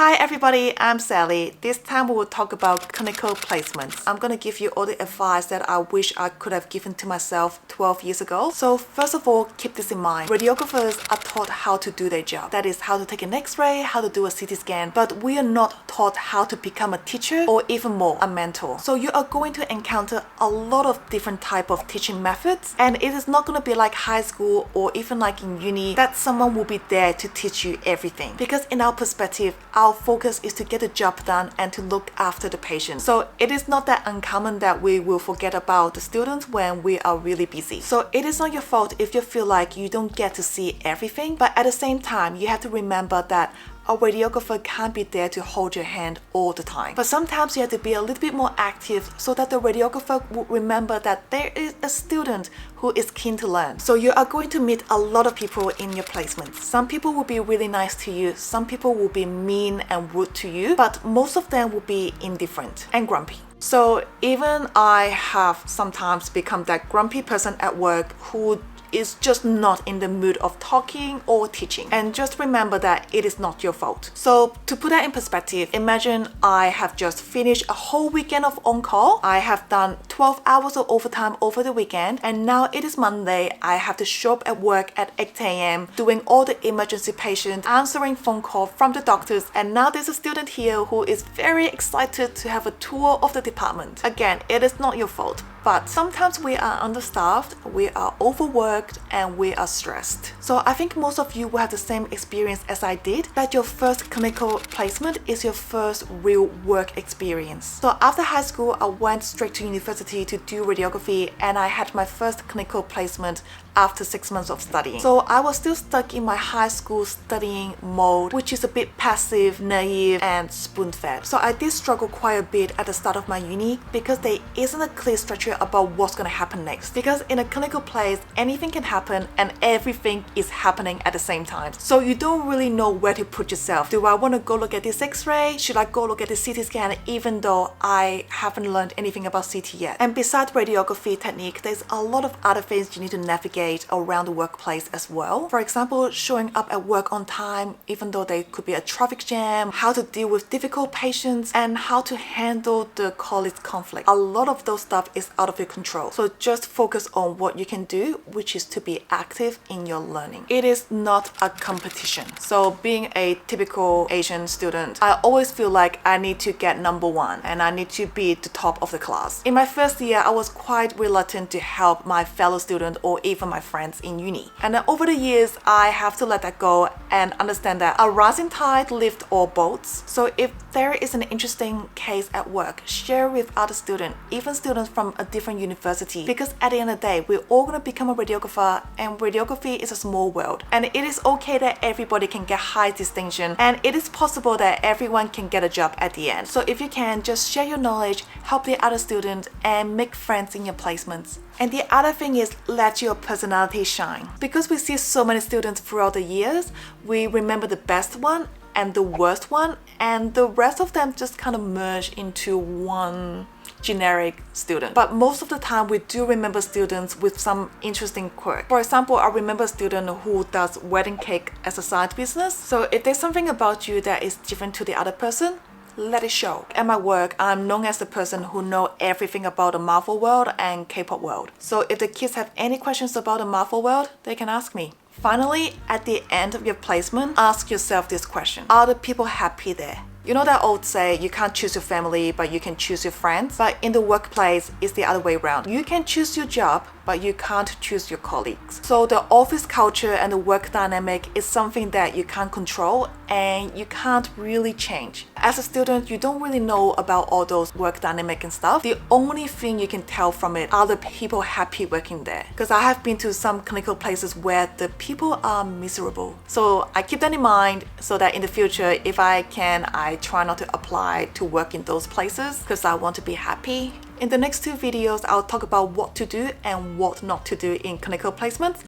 Hi everybody, I'm Sally. This time we will talk about clinical placements. I'm going to give you all the advice that I wish I could have given to myself 12 years ago. So first of all, keep this in mind. Radiographers are taught how to do their job. That is how to take an x-ray, how to do a CT scan, but we are not taught how to become a teacher or even more, a mentor. So you are going to encounter a lot of different type of teaching methods, and it is not going to be like high school or even like in uni that someone will be there to teach you everything. Because in our perspective, our focus is to get the job done and to look after the patient. So it is not that uncommon that we will forget about the students when we are really busy. So it is not your fault if you feel like you don't get to see everything, but at the same time, you have to remember that a radiographer can't be there to hold your hand all the time. But sometimes you have to be a little bit more active so that the radiographer will remember that there is a student who is keen to learn. So you are going to meet a lot of people in your placements. Some people will be really nice to you, some people will be mean and rude to you, but most of them will be indifferent and grumpy. So even I have sometimes become that grumpy person at work who is just not in the mood of talking or teaching. And just remember that it is not your fault. So to put that in perspective, imagine I have just finished a whole weekend of on-call. I have done 12 hours of overtime over the weekend, and now it is Monday. I have to show up at work at 8 a.m. doing all the emergency patients, answering phone call from the doctors, and now there's a student here who is very excited to have a tour of the department. Again, it is not your fault. But sometimes we are understaffed, we are overworked, and we are stressed. So I think most of you will have the same experience as I did, that your first clinical placement is your first real work experience. So after high school, I went straight to university to do radiography, and I had my first clinical placement after 6 months of studying. So I was still stuck in my high school studying mode, which is a bit passive, naive, and spoon-fed. So I did struggle quite a bit at the start of my uni because there isn't a clear structure about what's going to happen next. Because in a clinical place, anything can happen and everything is happening at the same time. So you don't really know where to put yourself. Do I want to go look at this x-ray? Should I go look at the CT scan even though I haven't learned anything about CT yet? And besides radiography technique, there's a lot of other things you need to navigate around the workplace as well. For example, showing up at work on time even though there could be a traffic jam, how to deal with difficult patients, and how to handle the colleague conflict. A lot of those stuff is out of your control. So just focus on what you can do, which is to be active in your learning. It is not a competition. So being a typical Asian student, I always feel like I need to get number one and I need to be the top of the class. In my first year, I was quite reluctant to help my fellow student or even my friends in uni. And then over the years, I have to let that go and understand that a rising tide lifts all boats. So if there is an interesting case at work, share with other students, even students from a different university, because at the end of the day, we're all going to become a radiographer, and radiography is a small world. And it is okay that everybody can get high distinction, and it is possible that everyone can get a job at the end. So if you can, just share your knowledge, help the other students, and make friends in your placements. And the other thing is, let your personality shine. Because we see so many students throughout the years, we remember the best one and the worst one, and the rest of them just kind of merge into one generic student. But most of the time, we do remember students with some interesting quirk. For example, I remember a student who does wedding cake as a side business. So if there's something about you that is different to the other person, let it show. At my work, I'm known as the person who knows everything about the Marvel world and K-pop world. So if the kids have any questions about the Marvel world, they can ask me. Finally, at the end of your placement, ask yourself this question. Are the people happy there? You know that old say, you can't choose your family, but you can choose your friends? But in the workplace, it's the other way around. You can choose your job, but you can't choose your colleagues. So the office culture and the work dynamic is something that you can't control and you can't really change. As a student, you don't really know about all those work dynamic and stuff. The only thing you can tell from it are the people happy working there. Because I have been to some clinical places where the people are miserable. So I keep that in mind so that in the future, if I can, I try not to apply to work in those places because I want to be happy. In the next two videos, I'll talk about what to do and what not to do in clinical placements.